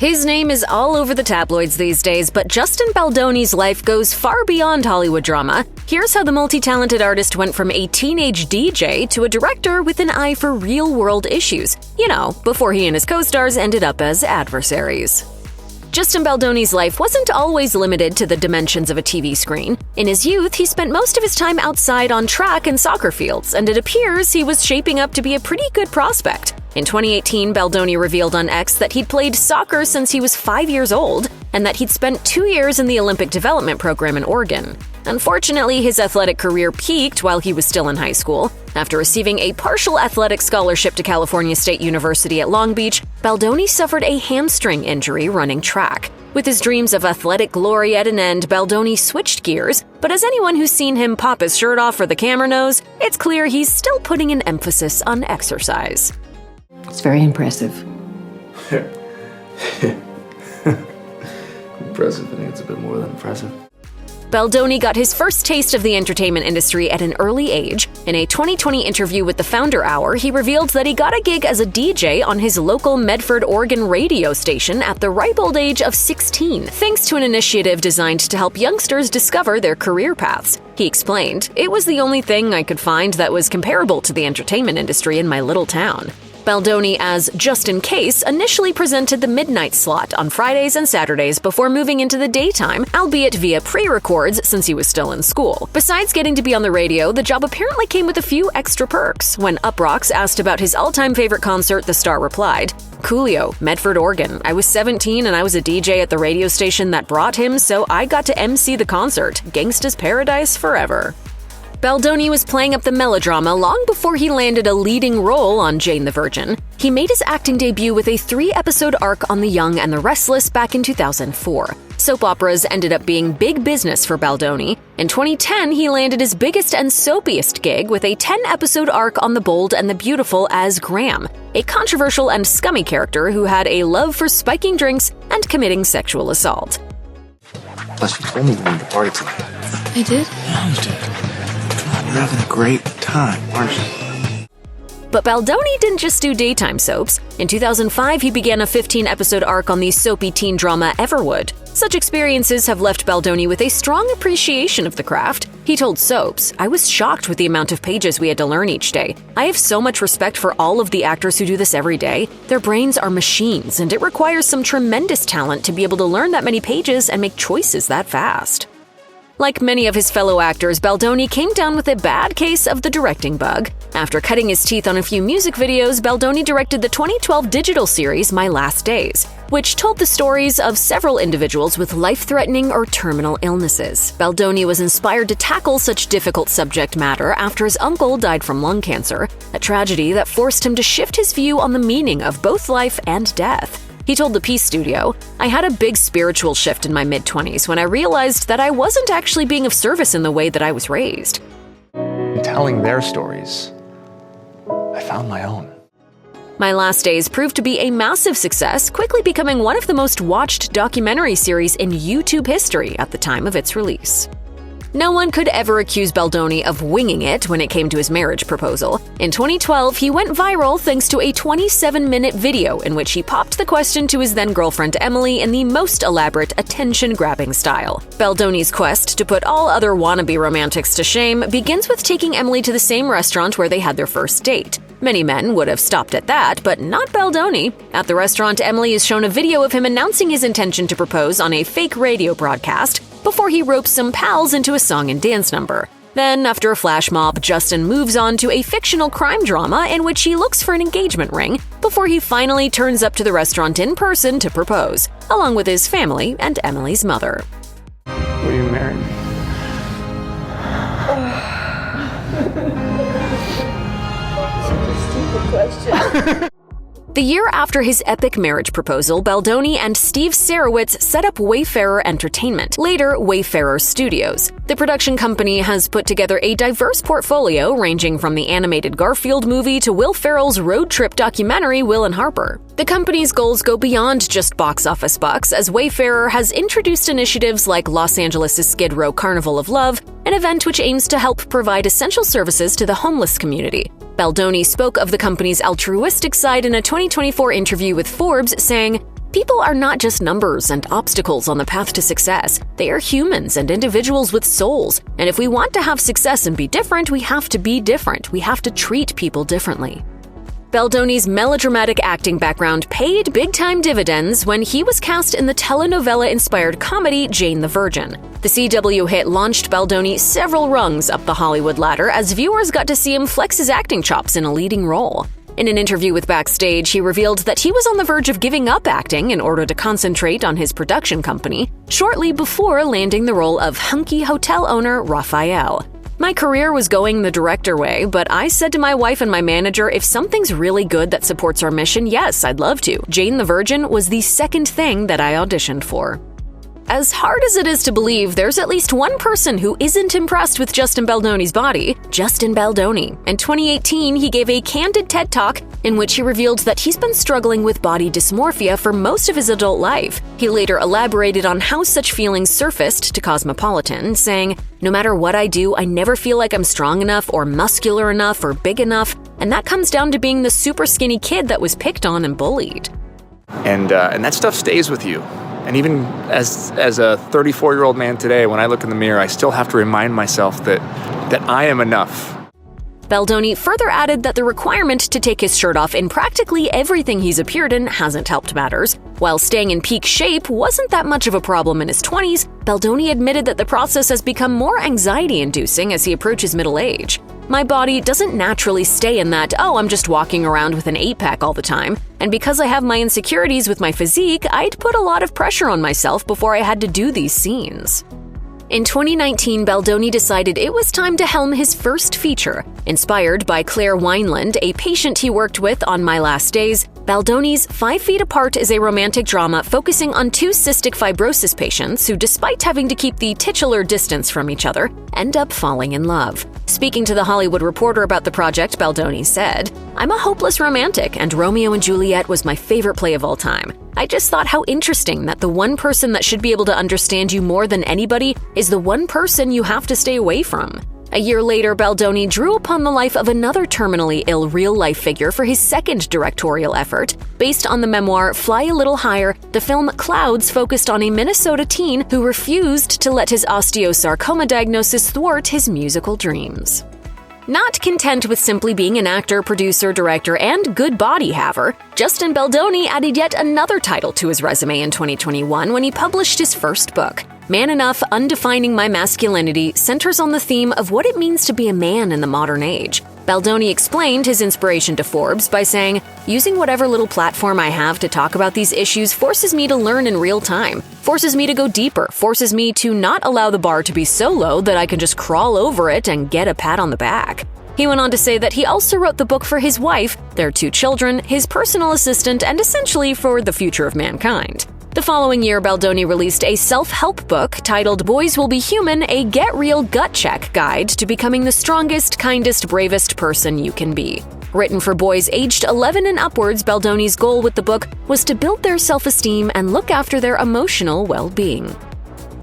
His name is all over the tabloids these days, but Justin Baldoni's life goes far beyond Hollywood drama. Here's how the multi-talented artist went from a teenage DJ to a director with an eye for real-world issues. You know, before he and his co-stars ended up as adversaries. Justin Baldoni's life wasn't always limited to the dimensions of a TV screen. In his youth, he spent most of his time outside on track and soccer fields, and it appears he was shaping up to be a pretty good prospect. In 2018, Baldoni revealed on X that he'd played soccer since he was 5 years old, and that he'd spent 2 years in the Olympic Development Program in Oregon. Unfortunately, his athletic career peaked while he was still in high school. After receiving a partial athletic scholarship to California State University at Long Beach, Baldoni suffered a hamstring injury running track. With his dreams of athletic glory at an end, Baldoni switched gears, but as anyone who's seen him pop his shirt off for the camera knows, it's clear he's still putting an emphasis on exercise. It's very impressive. Impressive, I think it's a bit more than impressive. Baldoni got his first taste of the entertainment industry at an early age. In a 2020 interview with the Founder Hour, he revealed that he got a gig as a DJ on his local Medford, Oregon radio station at the ripe old age of 16, thanks to an initiative designed to help youngsters discover their career paths. He explained, "It was the only thing I could find that was comparable to the entertainment industry in my little town." Baldoni, as Just in Case, initially presented the midnight slot on Fridays and Saturdays before moving into the daytime, albeit via pre-records since he was still in school. Besides getting to be on the radio, the job apparently came with a few extra perks. When Uproxx asked about his all-time favorite concert, the star replied, "Coolio, Medford, Oregon. I was 17 and I was a DJ at the radio station that brought him, so I got to MC the concert. Gangsta's Paradise forever." Baldoni was playing up the melodrama long before he landed a leading role on Jane the Virgin. He made his acting debut with a 3-episode arc on The Young and the Restless back in 2004. Soap operas ended up being big business for Baldoni. In 2010, he landed his biggest and soapiest gig with a 10-episode arc on The Bold and the Beautiful as Graham, a controversial and scummy character who had a love for spiking drinks and committing sexual assault. Plus, you told me you wanted to party tonight. I did? Yeah, you did. You're having a great time, aren't you? But Baldoni didn't just do daytime soaps. In 2005, he began a 15-episode arc on the soapy teen drama Everwood. Such experiences have left Baldoni with a strong appreciation of the craft. He told Soaps, "I was shocked with the amount of pages we had to learn each day. I have so much respect for all of the actors who do this every day. Their brains are machines, and it requires some tremendous talent to be able to learn that many pages and make choices that fast." Like many of his fellow actors, Baldoni came down with a bad case of the directing bug. After cutting his teeth on a few music videos, Baldoni directed the 2012 digital series My Last Days, which told the stories of several individuals with life-threatening or terminal illnesses. Baldoni was inspired to tackle such difficult subject matter after his uncle died from lung cancer, a tragedy that forced him to shift his view on the meaning of both life and death. He told the Peace Studio, "I had a big spiritual shift in my mid-20s when I realized that I wasn't actually being of service in the way that I was raised." In telling their stories, I found my own. My Last Days proved to be a massive success, quickly becoming one of the most watched documentary series in YouTube history at the time of its release. No one could ever accuse Baldoni of winging it when it came to his marriage proposal. In 2012, he went viral thanks to a 27-minute video in which he popped the question to his then-girlfriend Emily in the most elaborate, attention-grabbing style. Baldoni's quest to put all other wannabe romantics to shame begins with taking Emily to the same restaurant where they had their first date. Many men would have stopped at that, but not Baldoni. At the restaurant, Emily is shown a video of him announcing his intention to propose on a fake radio broadcast before he ropes some pals into a song and dance number. Then, after a flash mob, Justin moves on to a fictional crime drama in which he looks for an engagement ring before he finally turns up to the restaurant in person to propose, along with his family and Emily's mother. Will you marry me? The year after his epic marriage proposal, Baldoni and Steve Sarowitz set up Wayfarer Entertainment, later Wayfarer Studios. The production company has put together a diverse portfolio ranging from the animated Garfield movie to Will Ferrell's road trip documentary Will and Harper. The company's goals go beyond just box office bucks, as Wayfarer has introduced initiatives like Los Angeles' Skid Row Carnival of Love, an event which aims to help provide essential services to the homeless community. Baldoni spoke of the company's altruistic side in a 2024 interview with Forbes, saying, People are not just numbers and obstacles on the path to success. They are humans and individuals with souls. And if we want to have success and be different, we have to be different. We have to treat people differently. Baldoni's melodramatic acting background paid big-time dividends when he was cast in the telenovela-inspired comedy Jane the Virgin. The CW hit launched Baldoni several rungs up the Hollywood ladder as viewers got to see him flex his acting chops in a leading role. In an interview with Backstage, he revealed that he was on the verge of giving up acting in order to concentrate on his production company, shortly before landing the role of hunky hotel owner Raphael. My career was going the director way, but I said to my wife and my manager, if something's really good that supports our mission, yes, I'd love to. Jane the Virgin was the second thing that I auditioned for. As hard as it is to believe, there's at least one person who isn't impressed with Justin Baldoni's body, Justin Baldoni. In 2018, he gave a candid TED Talk in which he revealed that he's been struggling with body dysmorphia for most of his adult life. He later elaborated on how such feelings surfaced to Cosmopolitan, saying, "No matter what I do, I never feel like I'm strong enough or muscular enough or big enough, and that comes down to being the super skinny kid that was picked on and bullied." And that stuff stays with you. And even as a 34-year-old man today, when I look in the mirror, I still have to remind myself that I am enough. Baldoni further added that the requirement to take his shirt off in practically everything he's appeared in hasn't helped matters. While staying in peak shape wasn't that much of a problem in his 20s, Baldoni admitted that the process has become more anxiety-inducing as he approaches middle age. "My body doesn't naturally stay in that, oh, I'm just walking around with an 8-pack all the time. And because I have my insecurities with my physique, I'd put a lot of pressure on myself before I had to do these scenes." In 2019, Baldoni decided it was time to helm his first feature. Inspired by Claire Wineland, a patient he worked with on My Last Days, Baldoni's 5 Feet Apart is a romantic drama focusing on 2 cystic fibrosis patients who, despite having to keep the titular distance from each other, end up falling in love. Speaking to The Hollywood Reporter about the project, Baldoni said, "I'm a hopeless romantic, and Romeo and Juliet was my favorite play of all time. I just thought how interesting that the one person that should be able to understand you more than anybody is the one person you have to stay away from." A year later, Baldoni drew upon the life of another terminally ill real-life figure for his second directorial effort. Based on the memoir Fly a Little Higher, the film Clouds focused on a Minnesota teen who refused to let his osteosarcoma diagnosis thwart his musical dreams. Not content with simply being an actor, producer, director, and good body haver, Justin Baldoni added yet another title to his resume in 2021 when he published his first book. Man Enough, Undefining My Masculinity centers on the theme of what it means to be a man in the modern age. Baldoni explained his inspiration to Forbes by saying, "Using whatever little platform I have to talk about these issues forces me to learn in real time, forces me to go deeper, forces me to not allow the bar to be so low that I can just crawl over it and get a pat on the back." He went on to say that he also wrote the book for his wife, their 2 children, his personal assistant, and essentially for the future of mankind. The following year, Baldoni released a self-help book titled Boys Will Be Human, a Get Real Gut Check Guide to Becoming the Strongest, Kindest, Bravest Person You Can Be. Written for boys aged 11 and upwards, Baldoni's goal with the book was to build their self-esteem and look after their emotional well-being.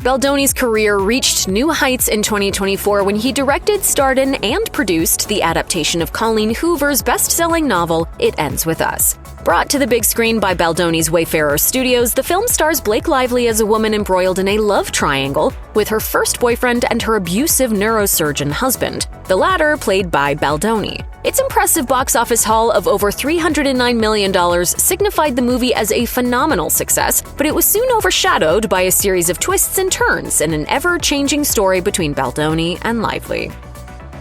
Baldoni's career reached new heights in 2024 when he directed, starred in, and produced the adaptation of Colleen Hoover's best-selling novel, It Ends With Us. Brought to the big screen by Baldoni's Wayfarer Studios, the film stars Blake Lively as a woman embroiled in a love triangle with her first boyfriend and her abusive neurosurgeon husband, the latter played by Baldoni. Its impressive box office haul of over $309 million signified the movie as a phenomenal success, but it was soon overshadowed by a series of twists and turns in an ever-changing story between Baldoni and Lively.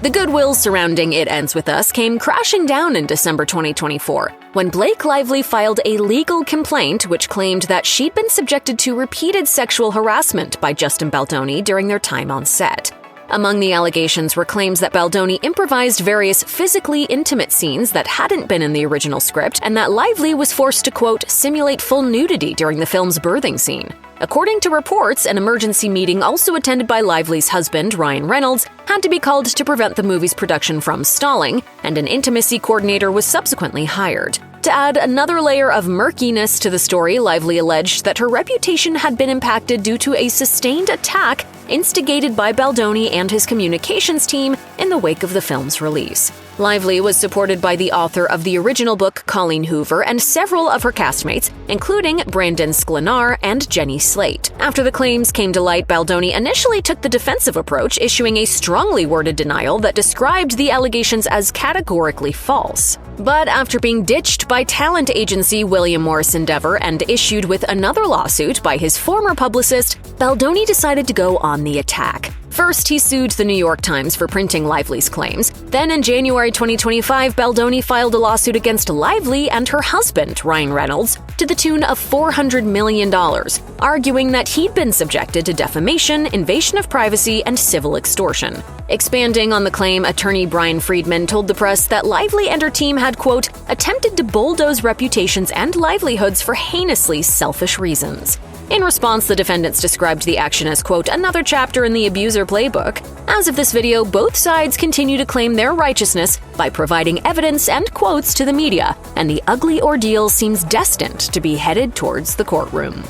The goodwill surrounding It Ends With Us came crashing down in December 2024, when Blake Lively filed a legal complaint which claimed that she'd been subjected to repeated sexual harassment by Justin Baldoni during their time on set. Among the allegations were claims that Baldoni improvised various physically intimate scenes that hadn't been in the original script, and that Lively was forced to, quote, simulate full nudity during the film's birthing scene. According to reports, an emergency meeting also attended by Lively's husband, Ryan Reynolds, had to be called to prevent the movie's production from stalling, and an intimacy coordinator was subsequently hired. To add another layer of murkiness to the story, Lively alleged that her reputation had been impacted due to a sustained attack instigated by Baldoni and his communications team in the wake of the film's release. Lively was supported by the author of the original book, Colleen Hoover, and several of her castmates, including Brandon Sklenar and Jenny Slate. After the claims came to light, Baldoni initially took the defensive approach, issuing a strongly worded denial that described the allegations as categorically false. But after being ditched by talent agency William Morris Endeavor and issued with another lawsuit by his former publicist, Baldoni decided to go on the attack. First, he sued the New York Times for printing Lively's claims. Then, in January 2025, Baldoni filed a lawsuit against Lively and her husband, Ryan Reynolds, to the tune of $400 million, arguing that he'd been subjected to defamation, invasion of privacy, and civil extortion. Expanding on the claim, attorney Brian Friedman told the press that Lively and her team had, quote, attempted to bulldoze reputations and livelihoods for heinously selfish reasons. In response, the defendants described the action as, quote, another chapter in the abuser playbook. As of this video, both sides continue to claim their righteousness by providing evidence and quotes to the media, and the ugly ordeal seems destined to be headed towards the courtroom.